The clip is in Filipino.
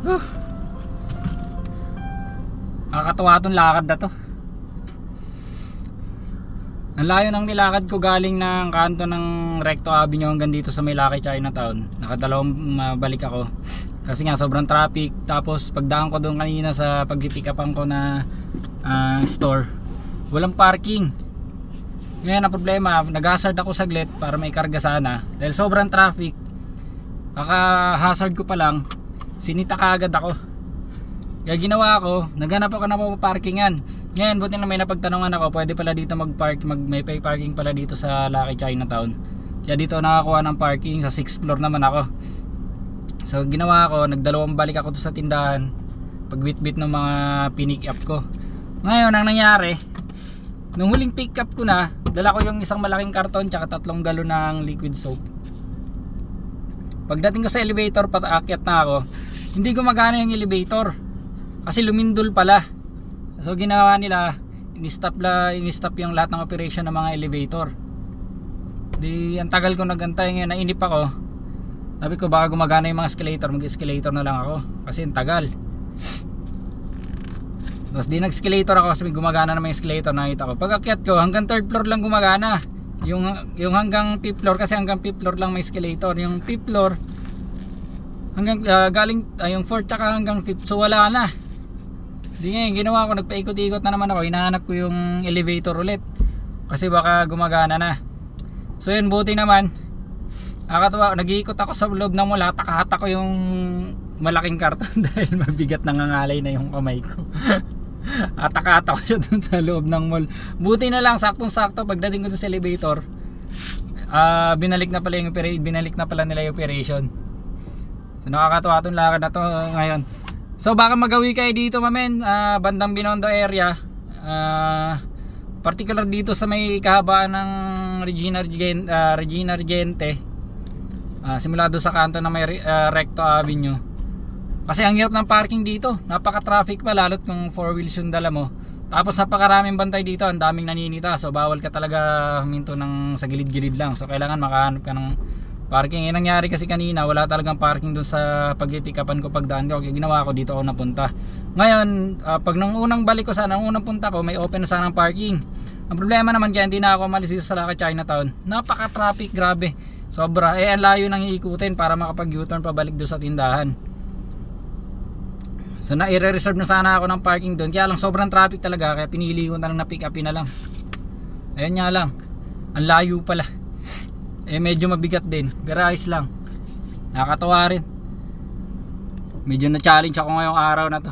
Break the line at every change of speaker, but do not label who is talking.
Huh. Nakakatuwa tong lakad na to. Ang layo ng nilakad ko galing ng kanto ng Recto Avenue hanggang dito sa may Lucky Chinatown. Nakadalawang balik ako kasi nga sobrang traffic. Tapos pagdaan ko doon kanina sa pag-pick upan ko na store, walang parking. Ngayon ang problema, nag-hazard ako saglit para may karga sana dahil sobrang traffic. Kaka-hazard ko pa lang, sinita kaagad ako. Kaya ginawa ko, naghanap ako ng paparkingan. Ngayon buti na may napagtanungan ako, pwede pala dito mag-park, may pay parking pala dito sa Lucky Chinatown. Kaya dito nakakuha ng parking, sa 6th floor naman ako. So ginawa ko, nagdalawang balik ako to sa tindahan, pagbitbit ng mga pinick up ko. Ngayon ang nangyari, nung huling pick up ko na, dala ko yung isang malaking karton tsaka 3 galon ng liquid soap. Pagdating ko sa elevator, pataakyat na ako, hindi gumagana yung elevator kasi lumindol pala. So ginawa nila, in-stop yung lahat ng operation ng mga elevator. Di ang tagal ko nagantay, ngayon nainip ako. Sabi ko baka gumagana yung mga escalator, mag-escalator na lang ako kasi ang tagal. Tapos di nag-escalator ako kasi gumagana naman yung escalator, nakita ko. Pag akyat ko, hanggang 3rd floor lang gumagana. Yung hanggang 5th floor, kasi hanggang 5th floor lang may escalator. Yung 5th floor hanggang galing yung 4th tsaka hanggang 5th, so wala na. Di ngayon ginawa ko, nagpaikot-ikot na naman ako, hinahanap ko yung elevator ulit kasi baka gumagana na. So yun, buti naman. Nakakatuwa, nag-iikot ako sa loob ng mall, hatak-hatak ko yung malaking karton dahil mabigat, nangangalay na yung kamay ko. Hatak-hatak ko siya dun sa loob ng mall. Buti na lang, saktong-sakto pagdating ko dun sa elevator, binalik na pala nila yung operation. So nakakatuwa itong lakad na to ngayon. So baka magawi kayo dito mamen, bandang Binondo area, particular dito sa may kahabaan ng Regina Regente, simula doon sa kanto na may Recto Avenue. Kasi ang hirap ng parking dito, napaka-traffic pa, lalo't kung 4 wheels yung dala mo. Tapos napakaraming bantay dito, ang daming naninita, so bawal ka talaga huminto ng sa gilid-gilid lang. So kailangan makahanap ka ng parking. Yung nangyari kasi kanina, wala talagang parking doon sa pag-pick upan ko pagdaan ko. Kaya ginawa ko, dito ako napunta. Ngayon, pag nung unang balik ko sana, nung unang punta ko, may open na sanang parking. Ang problema naman kaya hindi na ako umalis dito sa Lucky Chinatown. Napaka-traffic, grabe. Sobra. Ang layo nang iikutin para makapag-U-turn pabalik doon sa tindahan. So i-reserve na sana ako ng parking doon. Kaya lang sobrang traffic talaga, kaya pinili ko na lang na pick upin na lang. Ayun nga lang, ang layo pala. Medyo mabigat din, pero ayos lang. Nakakatawa rin. Medyo na-challenge ako ngayong araw na to.